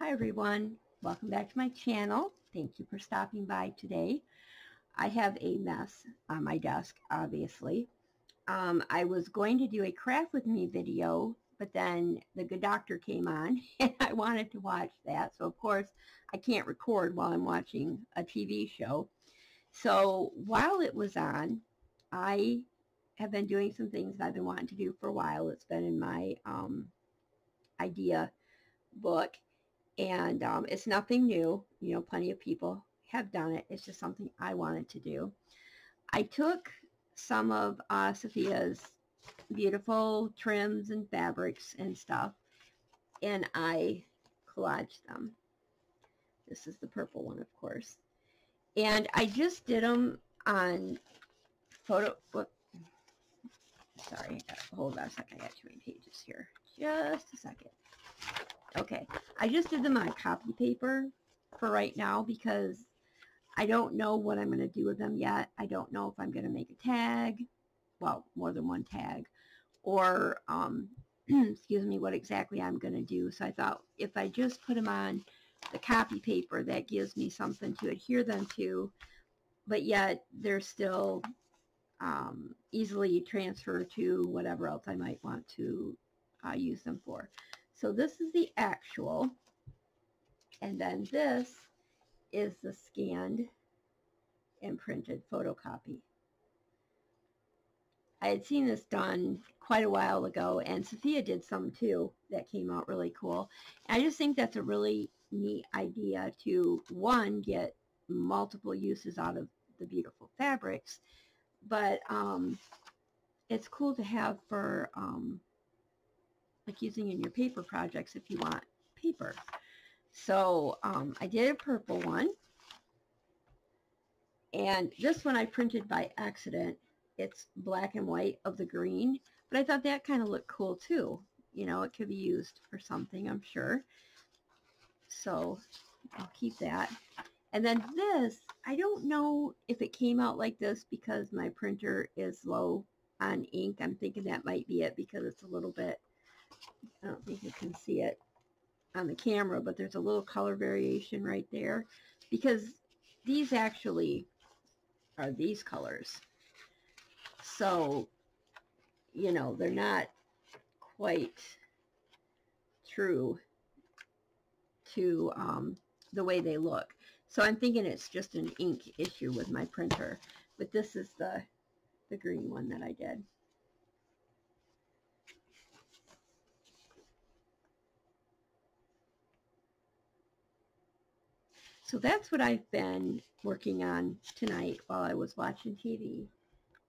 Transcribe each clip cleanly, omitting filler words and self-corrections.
Hi everyone, welcome back to my channel. Thank you for stopping by today. I have a mess on my desk, obviously. I was going to do a craft with me video, but then the good doctor came on and I wanted to watch that. So of course I can't record while I'm watching a TV show. So while it was on, I have been doing some things that I've been wanting to do for a while. It's been in my idea book. And it's nothing new. You know, plenty of people have done it. It's just something I wanted to do. I took some of Safya's beautiful trims and fabrics and stuff, and I collaged them. This is the purple one, of course. And I just did them on sorry, hold on a second. I got too many pages here. Just a second. Okay, I just did them on copy paper for right now because I don't know what I'm going to do with them yet. I don't know if I'm going to make a tag, well, more than one tag, or, excuse me, what exactly I'm going to do. So I thought if I just put them on the copy paper, that gives me something to adhere them to, but yet they're still easily transferred to whatever else I might want to use them for. So this is the actual, and then this is the scanned and printed photocopy. I had seen this done quite a while ago, and Safya did some too that came out really cool. And I just think that's a really neat idea to, one, get multiple uses out of the beautiful fabrics, but it's cool to have for like using in your paper projects if you want paper. So I did a purple one, and this one I printed by accident. It's black and white of the green, but I thought that kind of looked cool too. You know, it could be used for something, I'm sure. So I'll keep that. And then this, I don't know if it came out like this because my printer is low on ink. I'm thinking that might be it because it's a little bit, I don't think you can see it on the camera, but there's a little color variation right there because these actually are these colors. So, you know, they're not quite true to the way they look. So I'm thinking it's just an ink issue with my printer. But this is the green one that I did. So that's what I've been working on tonight while I was watching TV.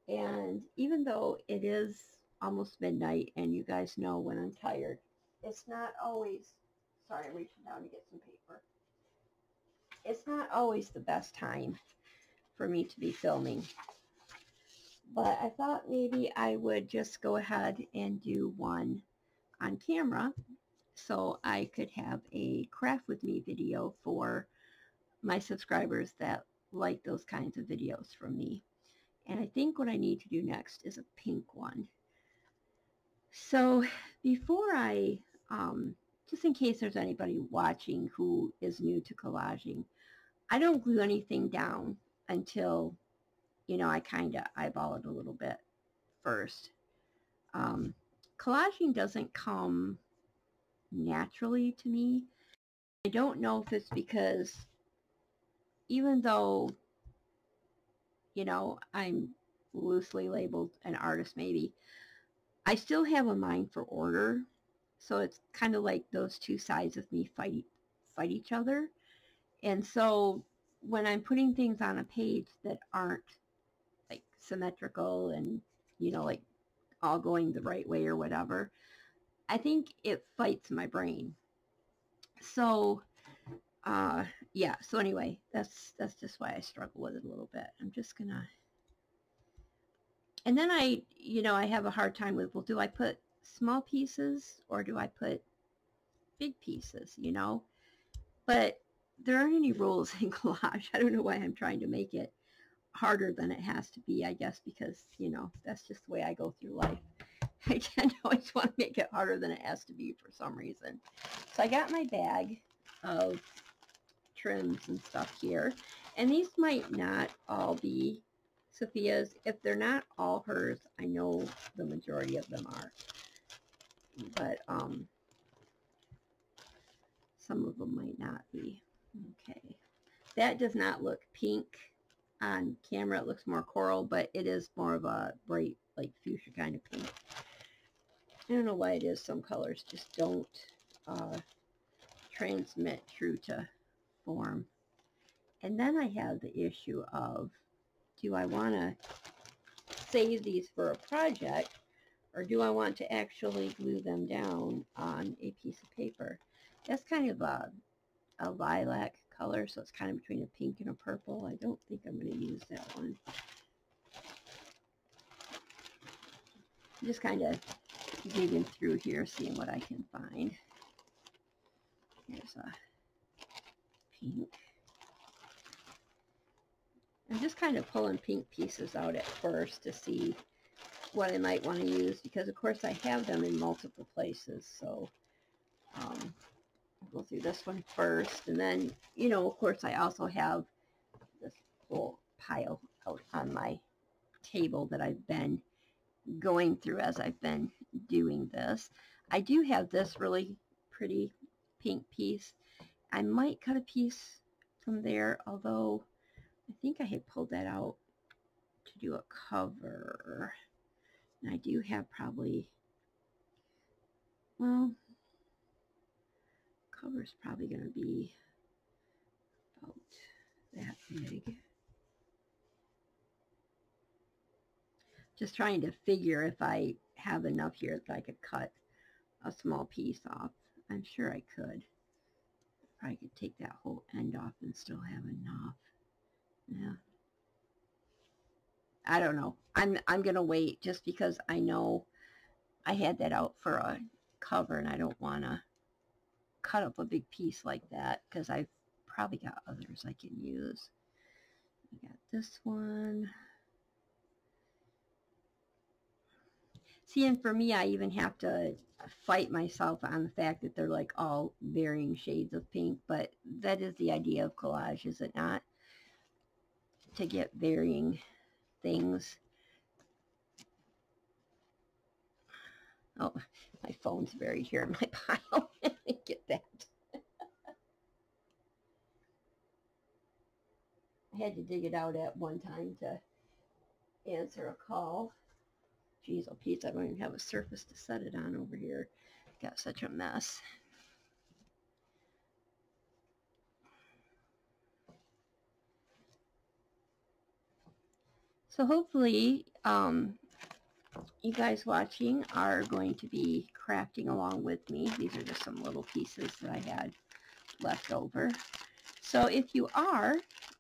And even though it is almost midnight and you guys know when I'm tired, it's not always, sorry, I'm reaching down to get some paper. It's not always the best time for me to be filming. But I thought maybe I would just go ahead and do one on camera so I could have a craft with me video for my subscribers that like those kinds of videos from me. And I think what I need to do next is a pink one. So before I, just in case there's anybody watching who is new to collaging, I don't glue anything down until, you know, I kind of eyeball it a little bit first. Collaging doesn't come naturally to me. I don't know if it's because even though, you know, I'm loosely labeled an artist maybe, I still have a mind for order. So it's kind of like those two sides of me fight each other. And so when I'm putting things on a page that aren't like symmetrical and, you know, like all going the right way or whatever, I think it fights my brain. So yeah, so anyway, that's just why I struggle with it a little bit. I'm just gonna, and then I, you know, I have a hard time with, well, do I put small pieces or do I put big pieces, you know? But there aren't any rules in collage. I don't know why I'm trying to make it harder than it has to be, I guess, because, you know, that's just the way I go through life. I tend to always want to make it harder than it has to be for some reason. So I got my bag of trims and stuff here. And these might not all be Safya's. If they're not all hers, I know the majority of them are. But some of them might not be. Okay. That does not look pink on camera. It looks more coral, but it is more of a bright, like fuchsia kind of pink. I don't know why it is. Some colors just don't transmit true to form. And then I have the issue of, do I want to save these for a project, or do I want to actually glue them down on a piece of paper? That's kind of a lilac color, so it's kind of between a pink and a purple. I don't think I'm going to use that one. I'm just kind of digging through here, seeing what I can find. Here's a pink. I'm just kind of pulling pink pieces out at first to see what I might want to use, because of course I have them in multiple places. So I'll go through this one first, and then, you know, of course I also have this whole pile out on my table that I've been going through as I've been doing this. I do have this really pretty pink piece. I might cut a piece from there, although I think I had pulled that out to do a cover. And I do have probably, well, cover's probably going to be about that big. Just trying to figure if I have enough here that I could cut a small piece off. I'm sure I could. I could take that whole end off and still have enough. Yeah. I don't know. I'm going to wait, just because I know I had that out for a cover and I don't want to cut up a big piece like that, because I've probably got others I can use. I got this one. See, and for me, I even have to fight myself on the fact that they're like all varying shades of pink, but that is the idea of collage, is it not? To get varying things. Oh, my phone's buried here in my pile. Get that. I had to dig it out at one time to answer a call. Geez, oh Pete, I don't even have a surface to set it on over here. Got such a mess. So hopefully, you guys watching are going to be crafting along with me. These are just some little pieces that I had left over. So if you are,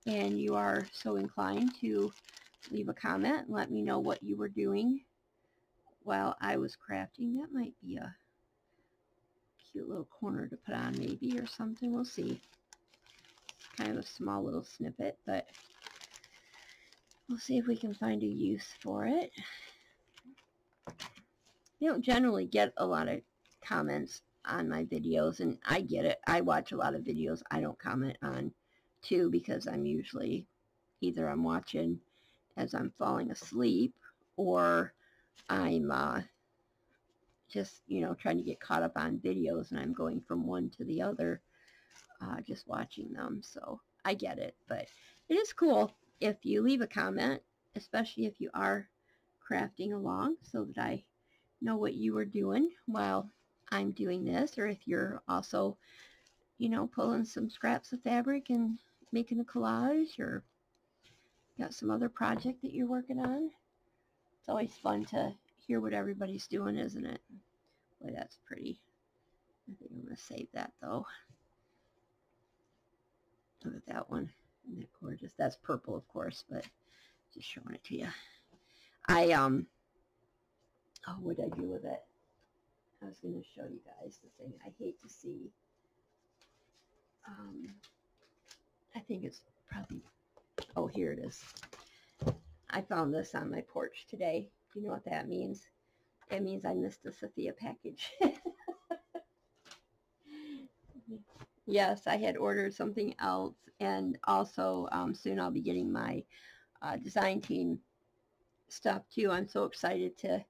and you are so inclined to leave a comment and let me know what you were doing while I was crafting, that might be a cute little corner to put on maybe, or something. We'll see. It's kind of a small little snippet, but we'll see if we can find a use for it. You don't generally get a lot of comments on my videos, and I get it. I watch a lot of videos I don't comment on too, because I'm usually either I'm watching as I'm falling asleep, or I'm just, you know, trying to get caught up on videos, and I'm going from one to the other, just watching them. So I get it, but it is cool if you leave a comment, especially if you are crafting along, so that I know what you are doing while I'm doing this, or if you're also, you know, pulling some scraps of fabric and making a collage, or got some other project that you're working on. It's always fun to hear what everybody's doing, isn't it? Boy, that's pretty. I think I'm going to save that, though. Look at that one. Isn't that gorgeous? That's purple, of course, but just showing it to you. Oh, what did I do with it? I was going to show you guys the thing I hate to see. I think it's probably, oh, here it is. I found this on my porch today. Do you know what that means? It means I missed a Safya package. Yes, I had ordered something else, and also soon I'll be getting my design team stuff too. I'm so excited to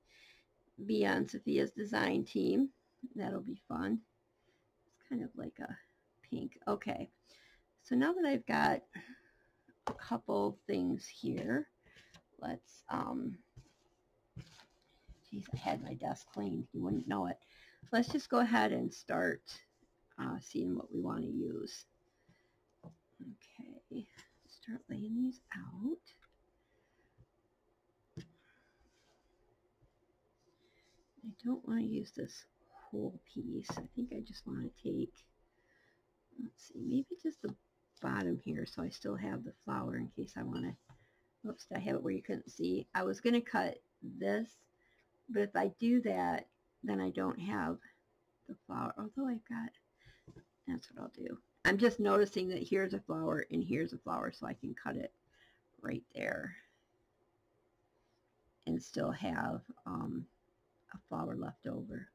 be on Safya's design team. That'll be fun. It's kind of like a pink. Okay, so now that I've got a couple things here, let's geez, I had my desk cleaned, you wouldn't know it. Let's just go ahead and start seeing what we want to use. Okay, start laying these out. I don't want to use this whole piece. I think I just want to take, let's see, maybe just the bottom here so I still have the flower in case I want to, oops, I have it where you couldn't see. I was going to cut this, but if I do that, then I don't have the flower, although I've got, that's what I'll do. I'm just noticing that here's a flower and here's a flower, so I can cut it right there and still have a flower left over.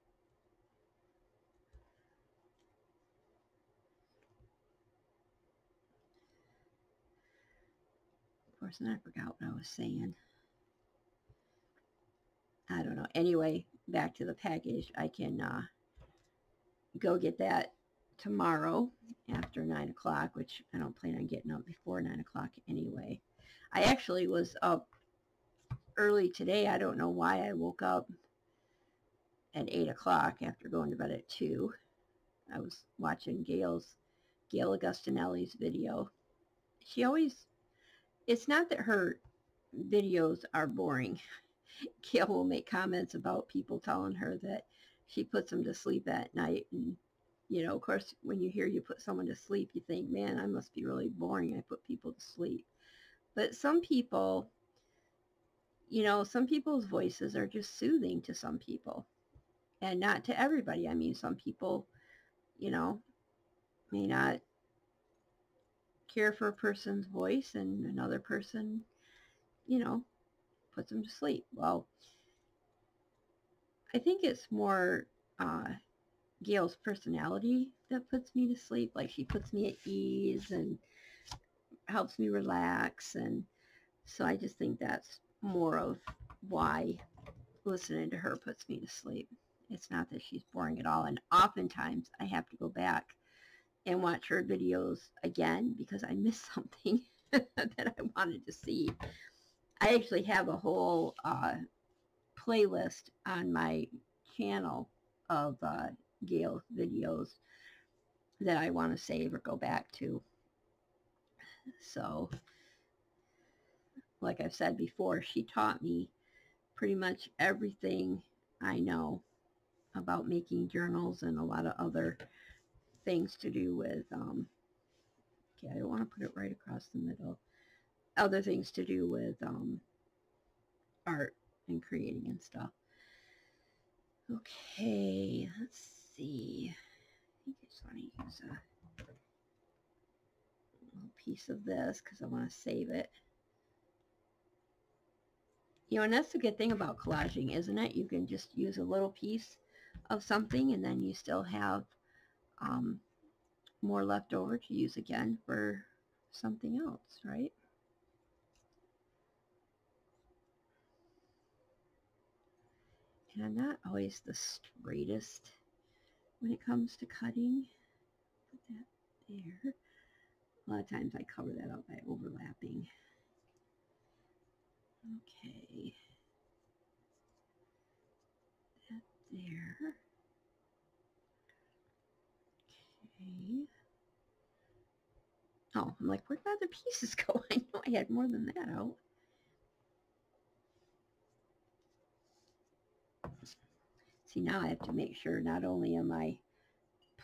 Of course, and I forgot what I was saying. I don't know. Anyway, back to the package. I can go get that tomorrow after 9 o'clock, which I don't plan on getting up before 9 o'clock anyway. I actually was up early today. I don't know why I woke up at 8 o'clock after going to bed at 2. I was watching Gail Augustinelli's video. She always, it's not that her videos are boring. Gail will make comments about people telling her that she puts them to sleep at night. And, you know, of course, when you hear you put someone to sleep, you think, man, I must be really boring. I put people to sleep. But some people, you know, some people's voices are just soothing to some people. And not to everybody. I mean, some people, you know, may not care for a person's voice, and another person, you know, puts them to sleep. Well, I think it's more Gail's personality that puts me to sleep. Like, she puts me at ease and helps me relax, and so I just think that's more of why listening to her puts me to sleep. It's not that she's boring at all, and oftentimes I have to go back and watch her videos again because I missed something that I wanted to see. I actually have a whole playlist on my channel of Gail's videos that I want to save or go back to. So, like I've said before, she taught me pretty much everything I know about making journals and a lot of other things to do with, okay, I don't want to put it right across the middle, other things to do with art and creating and stuff. Okay, let's see. I think I just want to use a little piece of this because I want to save it. You know, and that's the good thing about collaging, isn't it? You can just use a little piece of something and then you still have more left over to use again for something else, right? And I'm not always the straightest when it comes to cutting. Put that there. A lot of times I cover that up by overlapping. Okay. That there. Okay. Oh, I'm like, where'd my other pieces go? I know I had more than that out. See, now I have to make sure not only am I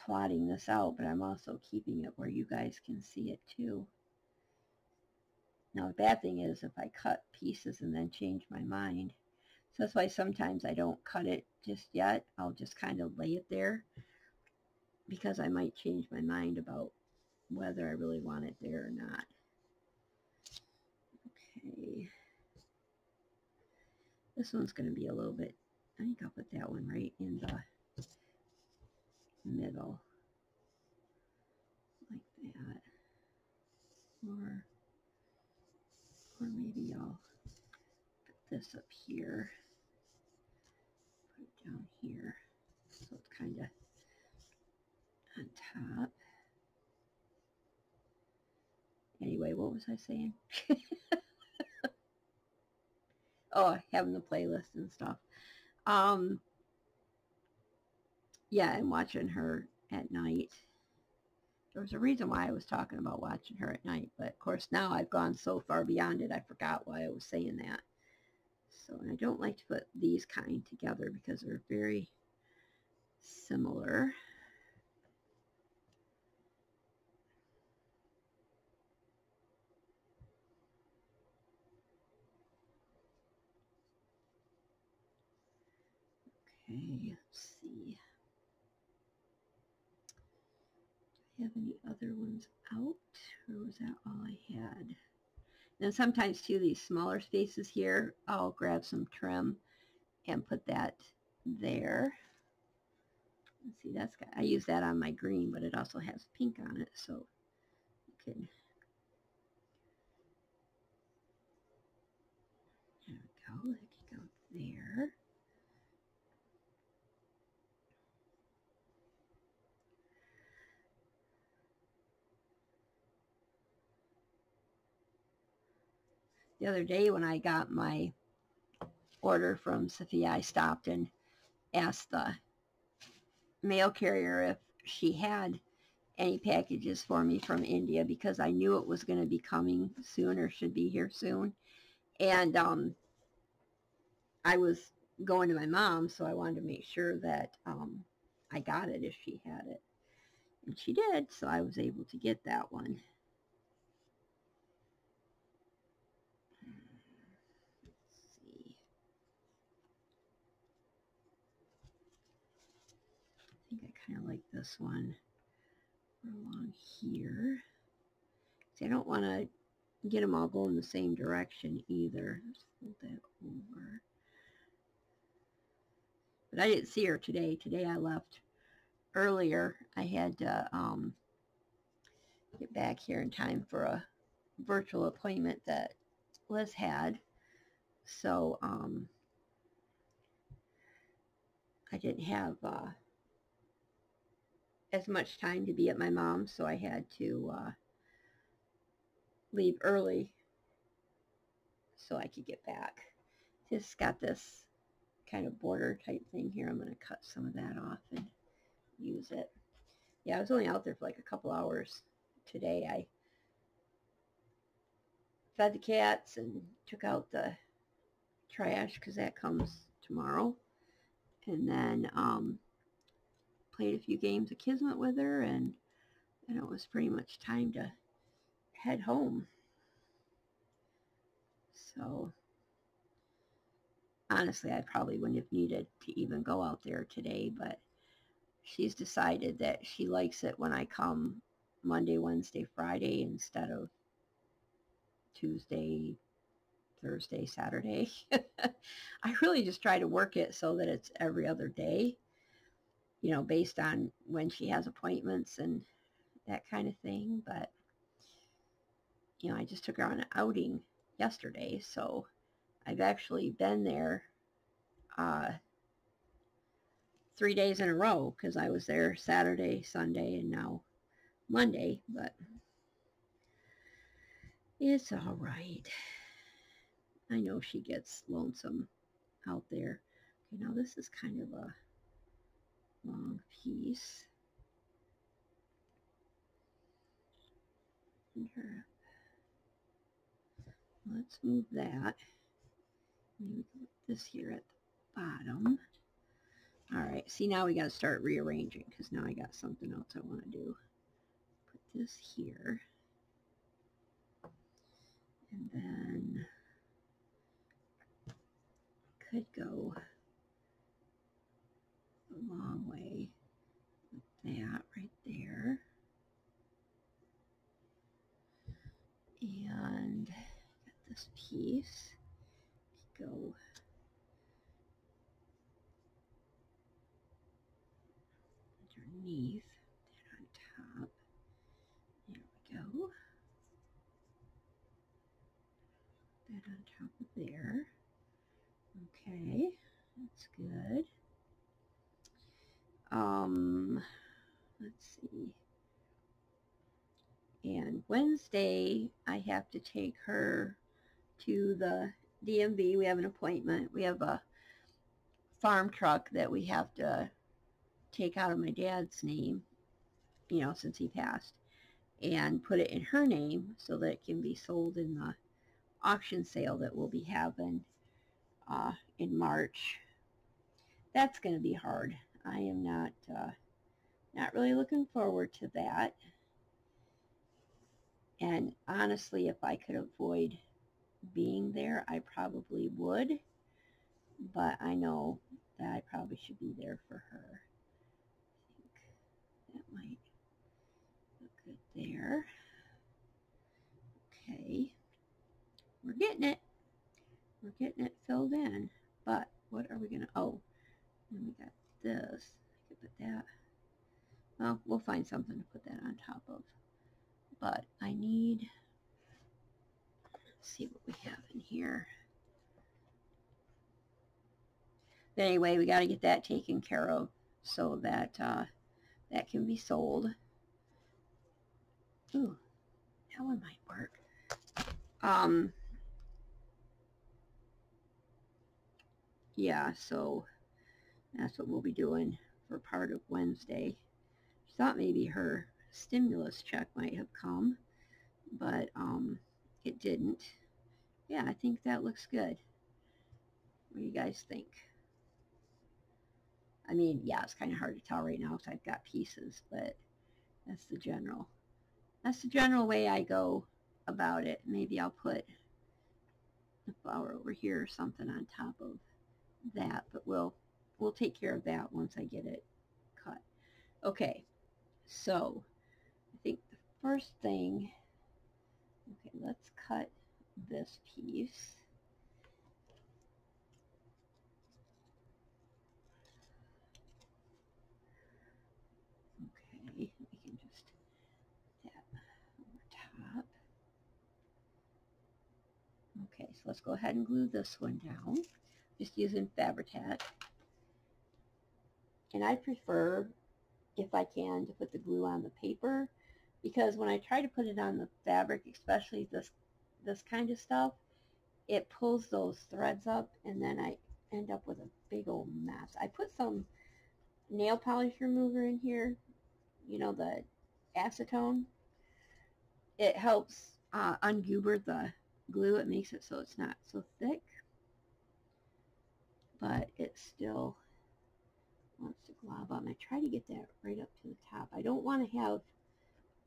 plotting this out, but I'm also keeping it where you guys can see it too. Now, the bad thing is if I cut pieces and then change my mind. So that's why sometimes I don't cut it just yet. I'll just kind of lay it there because I might change my mind about whether I really want it there or not. Okay. This one's going to be a little bit, I think I'll put that one right in the middle. or maybe I'll put this up here, put it down here, so it's kind of on top. Anyway, what was I saying? Oh, having the playlist and stuff. Yeah, and watching her at night. There was a reason why I was talking about watching her at night, but of course now I've gone so far beyond it, I forgot why I was saying that. So, and I don't like to put these kind together because they're very similar. Okay, let's see. Do I have any other ones out, or was that all I had? And sometimes too, these smaller spaces here, I'll grab some trim and put that there. Let's see, that's got, I use that on my green, but it also has pink on it, so you can. There we go. That could go there. The other day when I got my order from Safya, I stopped and asked the mail carrier if she had any packages for me from India because I knew it was going to be coming soon or should be here soon. And I was going to my mom, so I wanted to make sure that I got it if she had it. And she did, so I was able to get that one. I think I kind of like this one along here. See, I don't want to get them all going the same direction either. Let's fold that over. But I didn't see her today. Today I left earlier. I had to get back here in time for a virtual appointment that Liz had. So I didn't have as much time to be at my mom's, so I had to leave early so I could get back. Just got this kind of border type thing here. I'm going to cut some of that off and use it. Yeah, I was only out there for like a couple hours today. I fed the cats and took out the trash because that comes tomorrow. And then played a few games of Kismet with her, and then it was pretty much time to head home. So honestly, I probably wouldn't have needed to even go out there today, but she's decided that she likes it when I come Monday, Wednesday, Friday instead of Tuesday, Thursday, Saturday. I really just try to work it so that it's every other day, you know, based on when she has appointments and that kind of thing. But, you know, I just took her on an outing yesterday, so I've actually been there 3 days in a row because I was there Saturday, Sunday, and now Monday, but it's all right. I know she gets lonesome out there. Okay, now this is kind of a long piece. Let's move that. Maybe put this here at the bottom. All right, see, now we got to start rearranging because now I got something else I want to do. Put this here. And then could go a long way with that right there. And got this piece. Could go underneath, that on top. There we go. That's good. Let's see. And Wednesday, I have to take her to the DMV. We have an appointment. We have a farm truck that we have to take out of my dad's name, you know, since he passed, and put it in her name so that it can be sold in the auction sale that we'll be having in March. That's going to be hard. I am not really looking forward to that. And honestly, if I could avoid being there, I probably would. But I know that I probably should be there for her. I think that might look good there. Okay. We're getting it. We're getting it filled in. But what are we going to... Oh, then we got this. I could put that... Well, we'll find something to put that on top of. But I need... Let's see what we have in here. But anyway, we got to get that taken care of so that that can be sold. Ooh, that one might work. Yeah, so that's what we'll be doing for part of Wednesday. She thought maybe her stimulus check might have come, but it didn't. Yeah, I think that looks good. What do you guys think? I mean, yeah, it's kind of hard to tell right now because I've got pieces, but that's the general way I go about it. Maybe I'll put the flower over here or something on top of that, but we'll take care of that once I get it cut. Okay, so I think the first thing, okay, let's cut this piece. Okay, we can just put that over top. Okay, so let's go ahead and glue this one down, just using Fabri-Tac. And I prefer, if I can, to put the glue on the paper, because when I try to put it on the fabric, especially this kind of stuff, it pulls those threads up, and then I end up with a big old mess. I put some nail polish remover in here, you know, the acetone. It helps ungoober the glue. It makes it so it's not so thick, but it still wants to glob on. I try to get that right up to the top. I don't want to have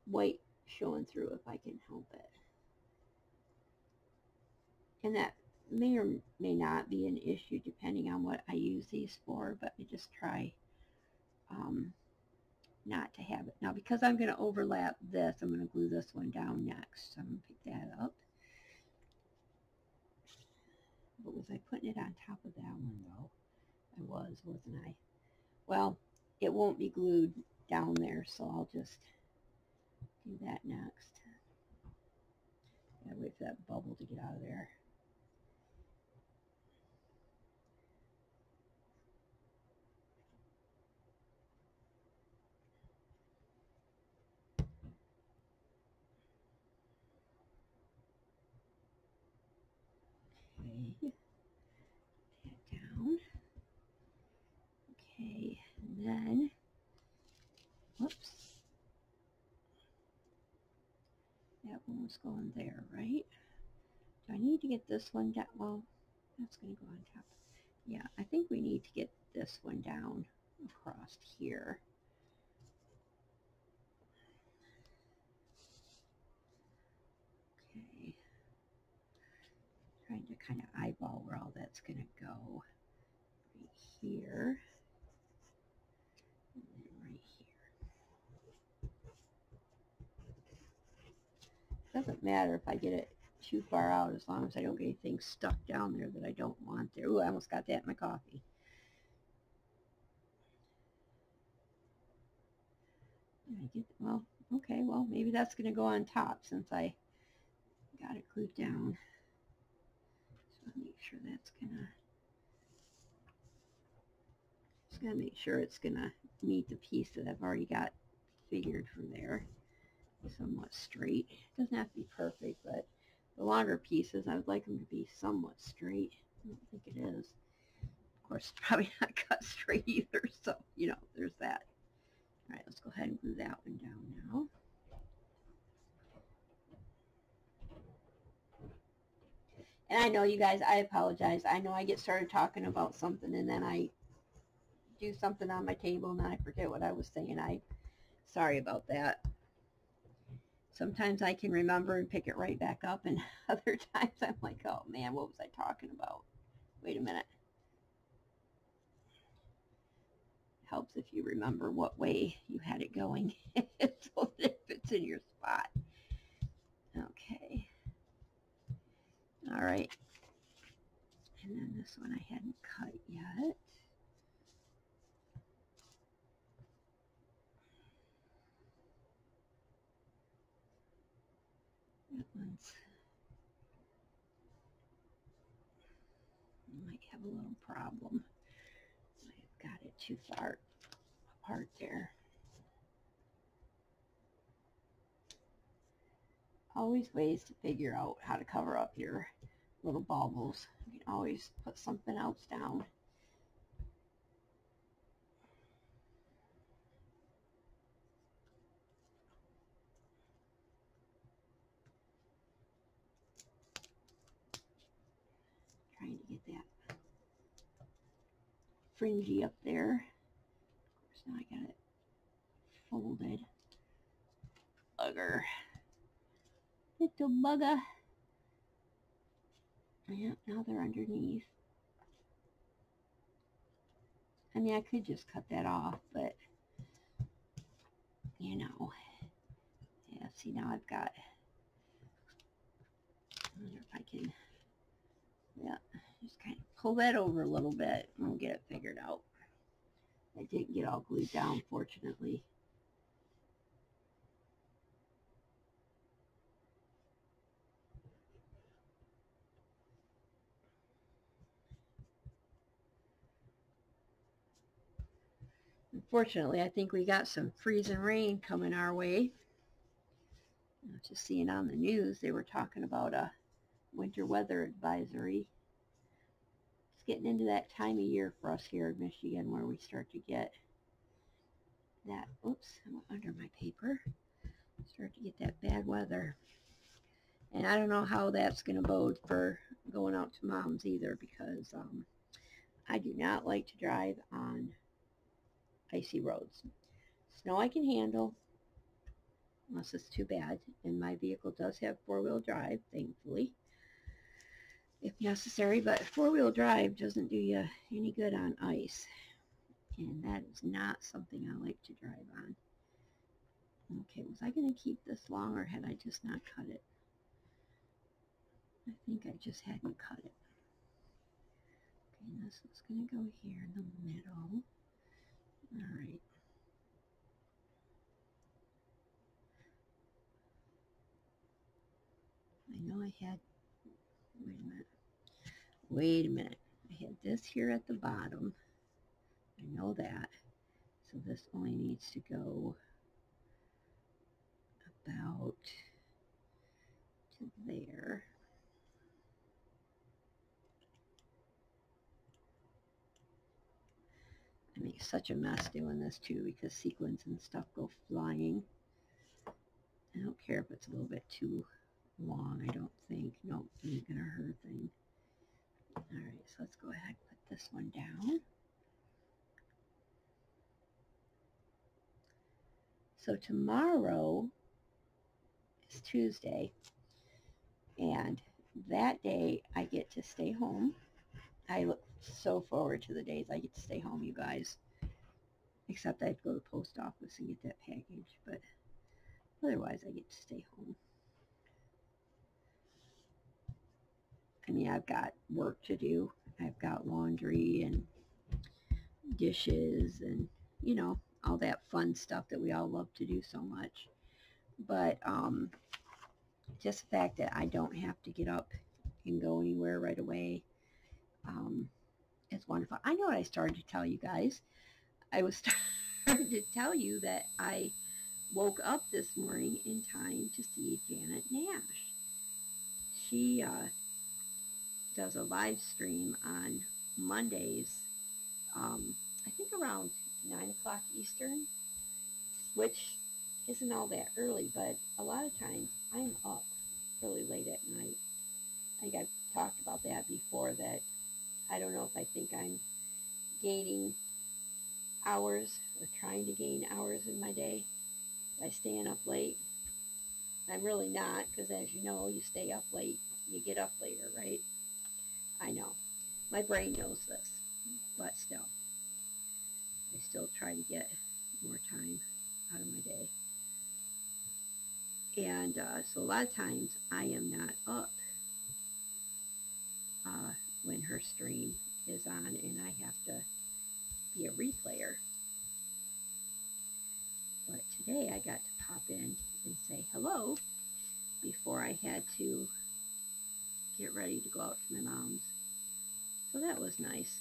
white showing through if I can help it. And that may or may not be an issue depending on what I use these for, but I just try not to have it. Now, because I'm going to overlap this, I'm going to glue this one down next. So I'm going to pick that up. But was I putting it on top of that one, though? I was, wasn't I? Well, it won't be glued down there, so I'll just do that next. Gotta wait for that bubble to get out of there. Okay, that down. Okay, and then, whoops, that one was going there, right? Do I need to get this one down? Well, that's going to go on top. Yeah, I think we need to get this one down across here. Okay, trying to kind of eyeball where all that's going to go. Right here. And then right here. Doesn't matter if I get it too far out, as long as I don't get anything stuck down there that I don't want there. Ooh, I almost got that in my coffee. Did I get, well, okay, well, maybe that's going to go on top since I got it glued down. So I'll make sure that's going to gotta make sure it's gonna meet the piece that I've already got figured from there. Somewhat straight. It doesn't have to be perfect, but the longer pieces, I would like them to be somewhat straight. I don't think it is. Of course, it's probably not cut straight either, so, you know, there's that. All right, let's go ahead and glue that one down now. And I know, you guys, I apologize. I know I get started talking about something and then I do something on my table and then I forget what I was saying. Sorry about that. Sometimes I can remember and pick it right back up, and other times I'm like, oh man, what was I talking about? Wait a minute. Helps if you remember what way you had it going so that it fits in your spot. Okay. All right. And then this one I hadn't cut yet. That one's might have a little problem. I've got it too far apart there. Always ways to figure out how to cover up your little baubles. You can always put something else down. Trying to get that fringy up there. Of course, now I got it folded. Bugger. Little bugger. Yeah, now they're underneath. I mean, I could just cut that off, but, you know. Yeah, see, now I've got, I wonder if I can, yeah, just kind of pull that over a little bit and we'll get it figured out. I didn't get all glued down, fortunately. Unfortunately, I think we got some freezing rain coming our way. Just seeing on the news, they were talking about a winter weather advisory. It's getting into that time of year for us here in Michigan where we start to get that, oops, I went under my paper, start to get that bad weather. And I don't know how that's going to bode for going out to Mom's either, because I do not like to drive on icy roads. Snow I can handle, unless it's too bad. And my vehicle does have four-wheel drive, thankfully, if necessary. But four-wheel drive doesn't do you any good on ice. And that is not something I like to drive on. Okay, was I going to keep this long or had I just not cut it? I think I just hadn't cut it. Okay, and this one's going to go here in the middle. All right. I know I had, wait a minute. I had this here at the bottom. I know that. So this only needs to go about to there. I make such a mess doing this too because sequins and stuff go flying. I don't care if it's a little bit too long, I don't think. Nope, it ain't gonna hurt a thing. Alright, so let's go ahead and put this one down. So tomorrow is Tuesday, and that day I get to stay home. I look so forward to the days I get to stay home, you guys. Except I have to go to the post office and get that package, but otherwise I get to stay home. I mean, I've got work to do. I've got laundry and dishes and, you know, all that fun stuff that we all love to do so much. But just the fact that I don't have to get up and go anywhere right away, it's wonderful. I know what I started to tell you guys. I was starting to tell you that I woke up this morning in time to see Janet Nash. She does a live stream on Mondays, I think around 9 o'clock Eastern, which isn't all that early, but a lot of times I'm up really late at night. I think I've talked about that before, that I don't know if I think I'm gaining hours or trying to gain hours in my day by staying up late. I'm really not, because as you know, you stay up late, you get up later, right? I know. My brain knows this, but still. I still try to get more time out of my day. And so a lot of times I am not up when her stream is on, and I have to be a replayer. But today I got to pop in and say hello before I had to get ready to go out to my mom's. So that was nice.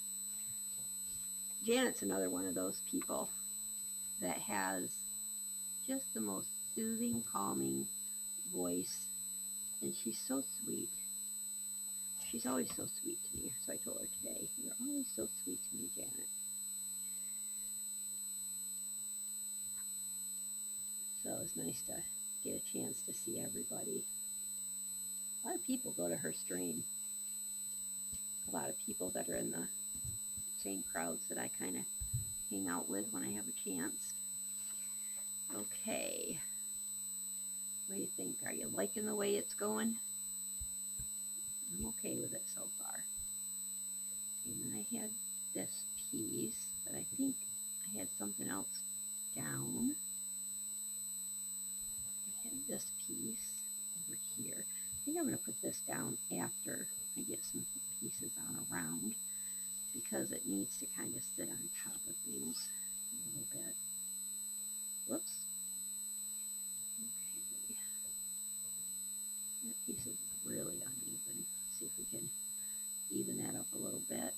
Janet's another one of those people that has just the most soothing, calming voice, and she's so sweet. She's always so sweet to me. So I told her today, "You're always so sweet to me, Janet." So it was nice to get a chance to see everybody. A lot of people go to her stream. A lot of people that are in the same crowds that I kind of hang out with when I have a chance. Okay. What do you think? Are you liking the way it's going? I'm okay with it so far. And then I had this piece, but I think I had something else down. I had this piece over here. I think I'm going to put this down after I get some pieces on around, because it needs to kind of sit on top of things a little bit. Whoops. Okay. That piece is really uneven. Let's see if we can even that up a little bit.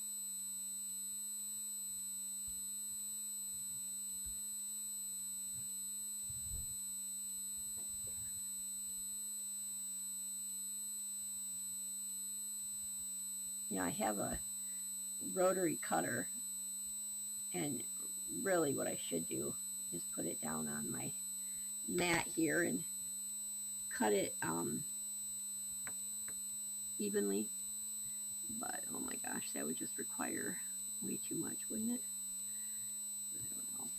You know, I have a rotary cutter, and really what I should do is put it down on my mat here and cut it evenly, but oh my gosh, that would just require way too much, wouldn't it? I don't know.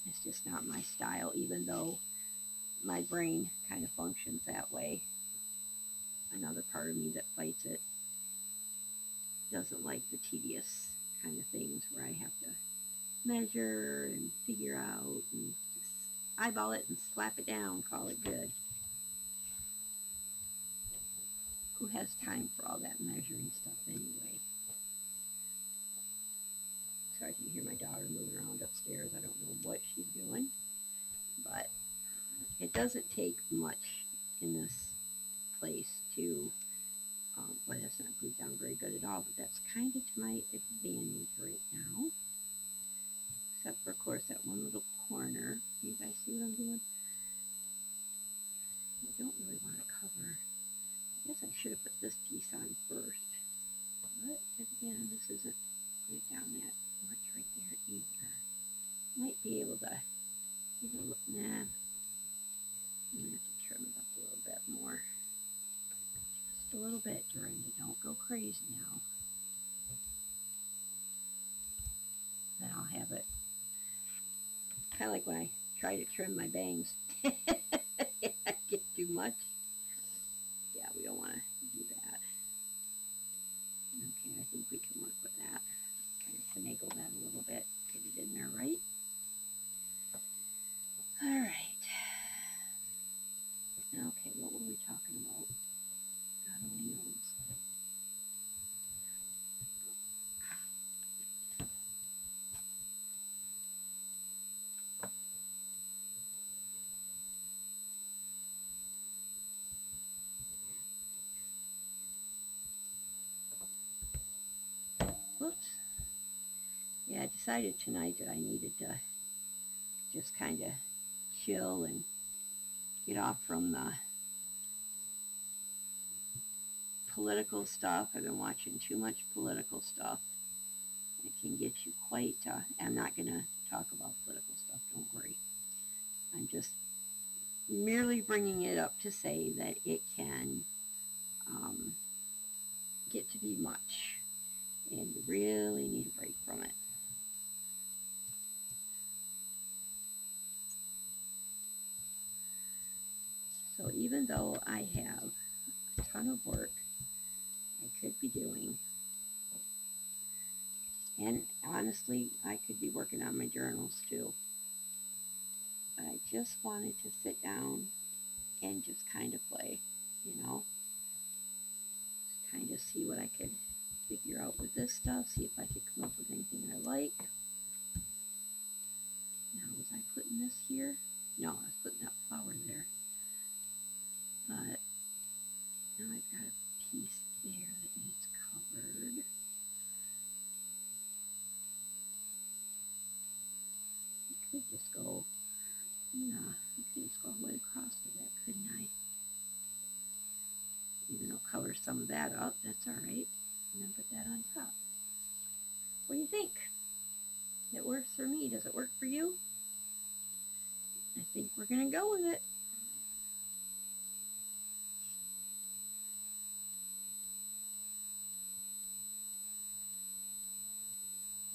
It's just not my style, even though my brain kind of functions that way. Another part of me that fights it doesn't like the tedious kind of things where I have to measure and figure out and just eyeball it and slap it down, call it good. Who has time for all that measuring stuff anyway? Sorry if you hear my daughter moving around upstairs. I don't know what she's doing, but it doesn't take much in this place to, well, that's not glued down very good at all, but that's kind of to my advantage right now. Except for, of course, that one little corner. Can you guys see what I'm doing? I don't really want to cover. I guess I should have put this piece on first. But again, this isn't glued down that much right there either. Might be able to give it a look. Nah. I'm going to have to trim it up a little bit more. Just a little bit, Durinda. Don't go crazy now. Then I'll have it kind of like when I try to trim my bangs. I get too much. Yeah, we don't want to do that. Okay, I think we can work with that. Kind of finagle that a little bit. Get it in there right. All right. Okay, what were we talking about? God only knows. Whoops. Yeah, I decided tonight that I needed to just kind of chill and get off from the political stuff. I've been watching too much political stuff. It can get you quite, I'm not going to talk about political stuff, don't worry. I'm just merely bringing it up to say that it can get to be much, and you really need a break from it. So even though I have a ton of work I could be doing, and honestly, I could be working on my journals too, but I just wanted to sit down and just kind of play, you know, just kind of see what I could figure out with this stuff, see if I could come up with anything I like. Now, was I putting this here? No, I was putting that flower there. But now I've got a piece there that needs covered. I could just go, I could just go all the way across with that, couldn't I? Even I'll cover some of that up, that's alright. And then put that on top. What do you think? It works for me. Does it work for you? I think we're going to go with it.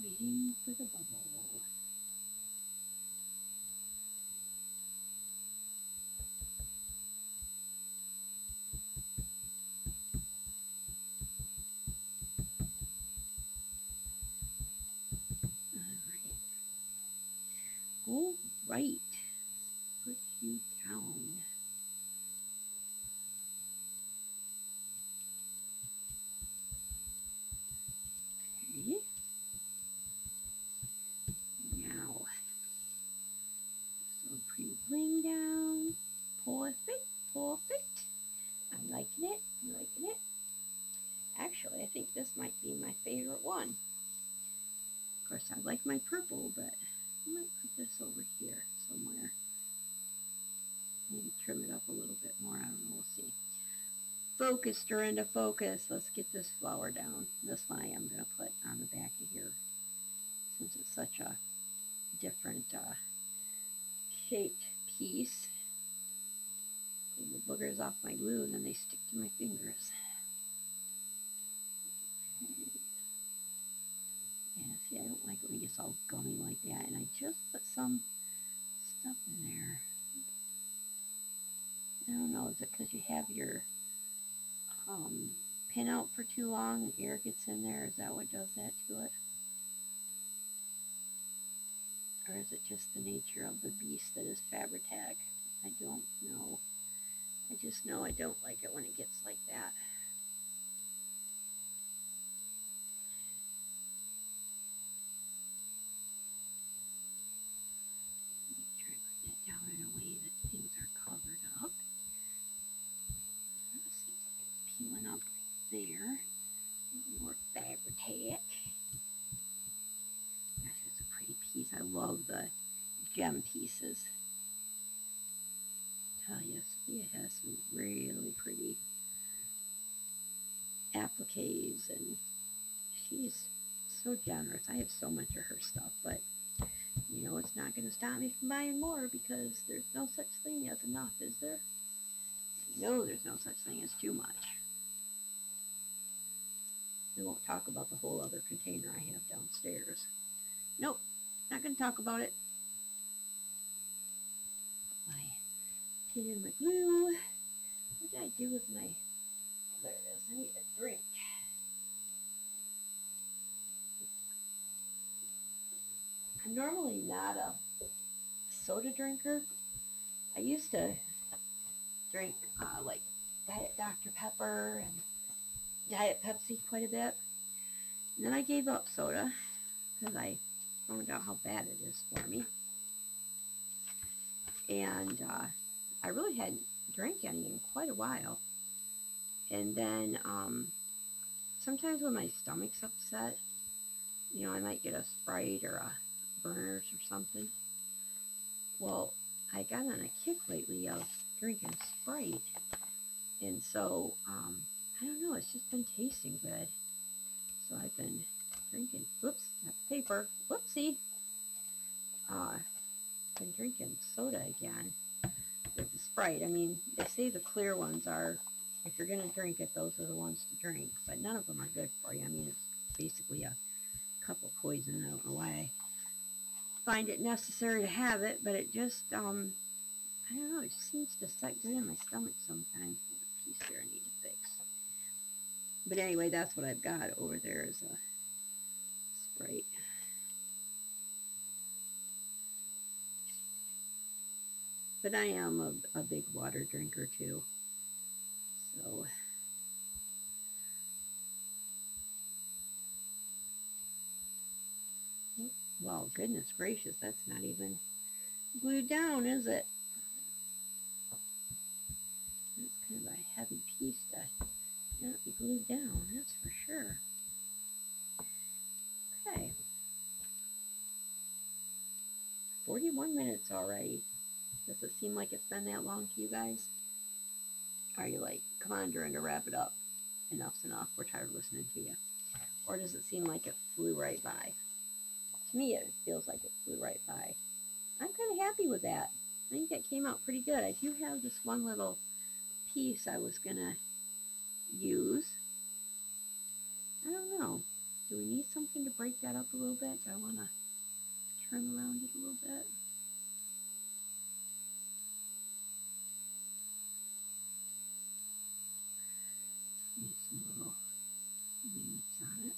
Waiting for the bubble. All right, put you down. Okay. Now, so pretty bling down. Perfect, perfect. I'm liking it, I'm liking it. Actually, I think this might be my favorite one. Of course, I like my purple, but I might put this over here somewhere. Maybe trim it up a little bit more. I don't know. We'll see. Focus, Durinda, focus. Let's get this flower down. This one I am going to put on the back of here, since it's such a different shaped piece. Clean the boogers off my glue, and then they stick to my fingers. Okay. Yeah, see, I don't like it when it gets all gummy like that, and I just put some stuff in there. I don't know, is it because you have your pin out for too long and air gets in there? Is that what does that to it? Or is it just the nature of the beast that is Fabri-Tac? I don't know. I just know I don't like it when it gets like that. Make sure I put that down in a way that things are covered up. That seems like it's peeling up right there. A little more Fabri-Tac. Gosh, that's a pretty piece. I love the gem pieces. I tell you, Safya has some really pretty appliques, and she's so generous. I have so much of her stuff, but you know, it's not going to stop me from buying more, because there's no such thing as enough, is there? No, there's no such thing as too much. We won't talk about the whole other container I have downstairs. Nope, not going to talk about it. Put my pin in my glue. What did I do with my... Oh, there it is. I need a drink. I'm normally not a soda drinker. I used to drink like Diet Dr. Pepper and Diet Pepsi quite a bit. And then I gave up soda because I found out how bad it is for me. And I really hadn't drank any in quite a while. And then sometimes when my stomach's upset, you know, I might get a Sprite or a Burners or something. Well, I got on a kick lately of drinking Sprite, and so I don't know, it's just been tasting good. So I've been drinking, whoops, not the paper, whoopsie. Been drinking soda again with the Sprite. I mean, they say the clear ones are, if you're going to drink it, those are the ones to drink, but none of them are good for you. I mean, it's basically a cup of poison. I don't know why I find it necessary to have it, but it just, I don't know, it just seems to set good in my stomach sometimes. There's a piece here I need to fix. But anyway, that's what I've got over there is a Sprite. But I am a big water drinker too. So, well, goodness gracious, that's not even glued down, is it? That's kind of a heavy piece to not be glued down, that's for sure. Okay. 41 minutes already. Does it seem like it's been that long to you guys? Are you like, come on, Durinda, wrap it up. Enough's enough. We're tired of listening to you. Or does it seem like it flew right by? To me, it feels like it flew right by. I'm kind of happy with that. I think that came out pretty good. I do have this one little piece I was going to use. I don't know. Do we need something to break that up a little bit? Do I want to trim around it a little bit? Maybe some little leaves on it.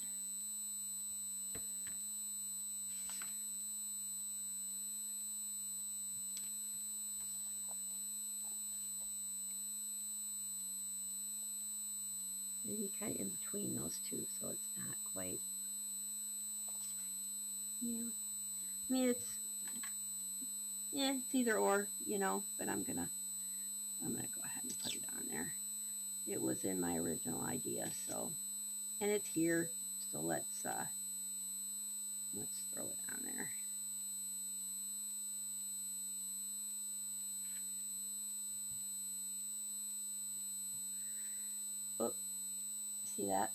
Maybe kind of in between those two, so it's not quite. Yeah. I mean, it's either or, you know, but I'm gonna go ahead and put it on there. It was in my original idea, so, and it's here, so let's throw it on there. Oh, see that?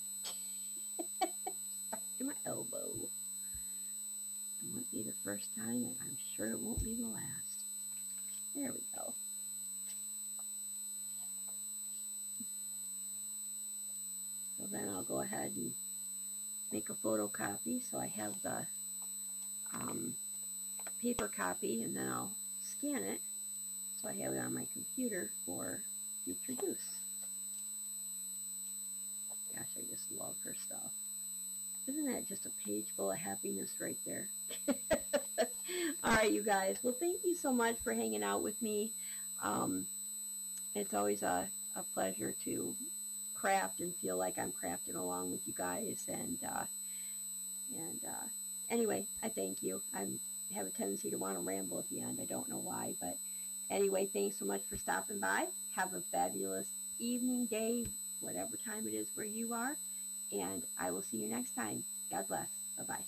Stuck to my elbow. It won't be the first time, and I'm sure it won't be the last. There we go. So then I'll go ahead and make a photocopy so I have the paper copy, and then I'll scan it so I have it on my computer for future use. Gosh, I just love her stuff. Isn't that just a page full of happiness right there? All right, you guys. Well, thank you so much for hanging out with me. It's always a pleasure to craft and feel like I'm crafting along with you guys. And anyway, I thank you. I have a tendency to want to ramble at the end. I don't know why, but anyway, thanks so much for stopping by. Have a fabulous evening, day, whatever time it is where you are. And I will see you next time. God bless. Bye-bye.